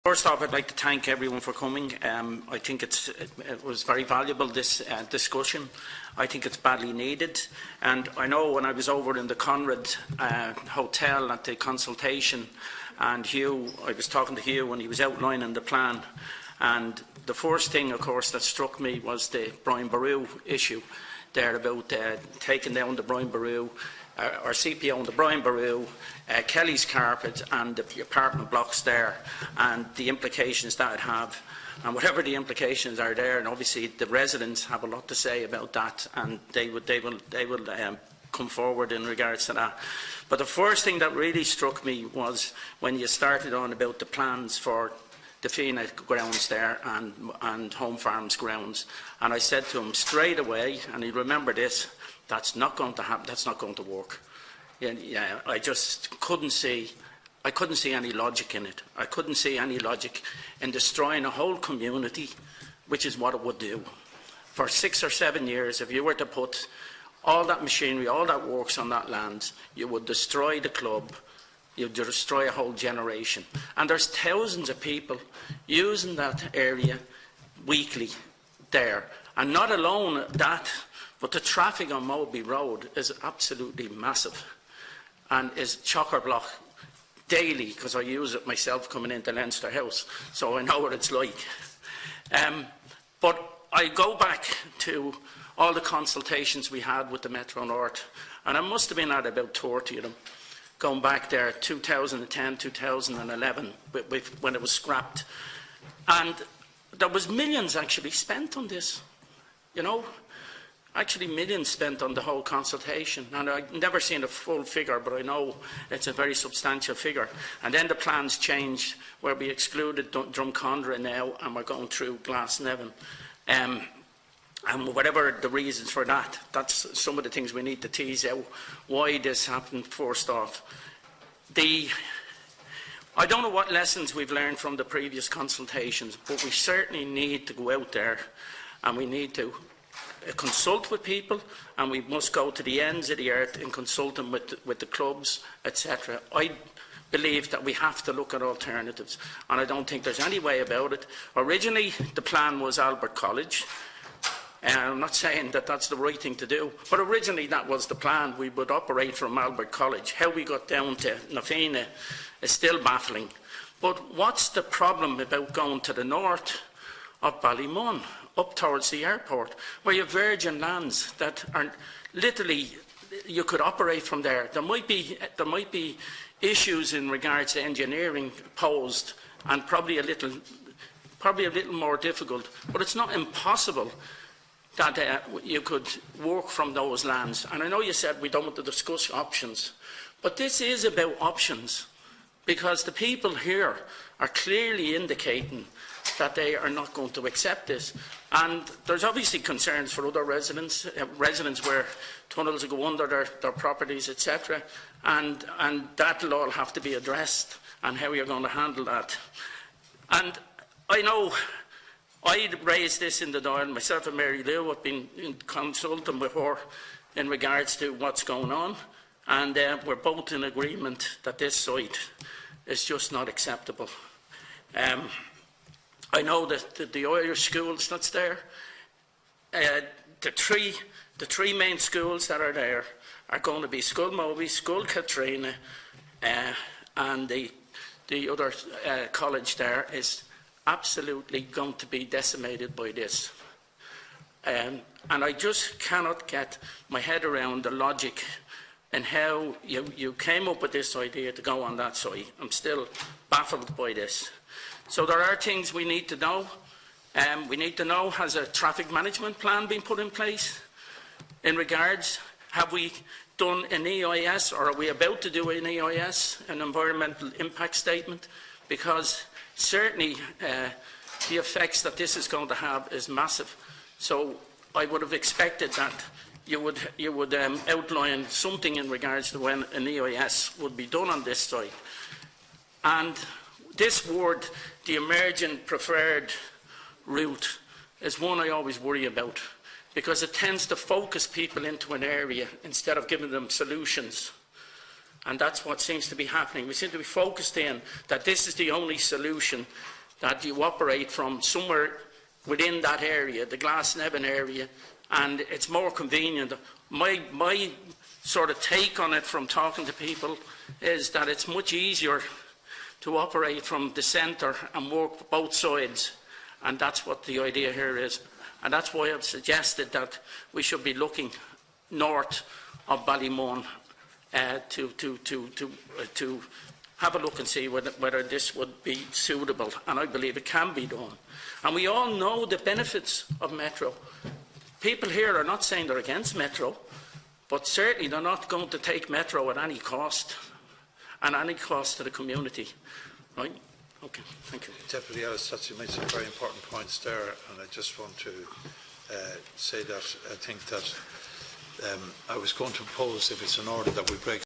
First off, I'd like to thank everyone for coming. I think it was very valuable, this discussion. I think it's badly needed. And I know when I was over in the Conrad Hotel at the consultation, and Hugh, I was talking to Hugh when he was outlining the plan. And the first thing, of course, that struck me was the Brian Boru issue there about taking down the Brian Boru, our CPO on the Brian Boru, Kelly's Carpet and the apartment blocks there, and the implications that it have. And whatever the implications are there, and obviously the residents have a lot to say about that, and they will come forward in regards to that. But the first thing that really struck me was when you started on about the plans for the Fina grounds there and Home Farms grounds, and I said to him straight away, and he remembered this, that's not going to happen. That's not going to work. Yeah, I just couldn't see. I couldn't see any logic in it. I couldn't see any logic in destroying a whole community, which is what it would do. For 6 or 7 years, if you were to put all that machinery, all that works on that land, you would destroy the club. You'd destroy a whole generation. And there's thousands of people using that area weekly there. And not alone that, but the traffic on Moby Road is absolutely massive and is chock-a-block daily, because I use it myself coming into Leinster House, so I know what it's like. But I go back to all the consultations we had with the Metro North, and I must have been at about 30 of them, going back there 2010, 2011, when it was scrapped. And there was millions actually spent on this, you know. Actually, millions spent on the whole consultation, and I've never seen a full figure, but I know it's a very substantial figure. And then the plans changed, where we excluded Drumcondra now, and we're going through Glasnevin. And whatever the reasons for that, that's some of the things we need to tease out why this happened first off. I don't know what lessons we've learned from the previous consultations, but we certainly need to go out there and we need to consult with people, and we must go to the ends of the earth and consult them with the clubs, etc. I believe that we have to look at alternatives, and I don't think there's any way about it. Originally, the plan was Albert College. I'm not saying that that's the right thing to do, but originally that was the plan. We would operate from Albert College. How we got down to Nafina is still baffling. But what's the problem about going to the north of Ballymun, up towards the airport, where you have virgin lands that are literally, you could operate from there. There might be issues in regards to engineering posed, and probably a little more difficult, but it's not impossible that you could work from those lands. And I know you said we don't want to discuss options, but this is about options, because the people here are clearly indicating that they are not going to accept this. And there's obviously concerns for other residents where tunnels will go under their properties, etc. And that will all have to be addressed, and how you're going to handle that. And I know I raised this in the Dáil, myself and Mary Lou have been consulting before in regards to what's going on, and we're both in agreement that this site is just not acceptable. I know that the Irish schools that's there, the three main schools that are there are going to be School Moby, School Katrina, and the other college there is absolutely going to be decimated by this. And I just cannot get my head around the logic and how you came up with this idea to go on that site. I'm still baffled by this. So there are things we need to know. We need to know, has a traffic management plan been put in place? In regards, have we done an EIS, or are we about to do an EIS, an environmental impact statement? Because certainly the effects that this is going to have is massive. So I would have expected that you would outline something in regards to when an EIS would be done on this site. And this word, the emergent preferred route, is one I always worry about, because it tends to focus people into an area instead of giving them solutions. And that's what seems to be happening. We seem to be focused in that this is the only solution, that you operate from somewhere within that area, the Glasnevin area, and it's more convenient. My sort of take on it from talking to people is that it's much easier to operate from the centre and work both sides, and that's what the idea here is. And that's why I've suggested that we should be looking north of Ballymun to have a look and see whether this would be suitable, and I believe it can be done. And we all know the benefits of Metro. People here are not saying they're against Metro, but certainly they're not going to take Metro at any cost, and any cost to the community. Right? Okay, thank you. Deputy Ellis, you made some very important points there, and I just want to say that I think that I was going to propose, if it's in order, that we break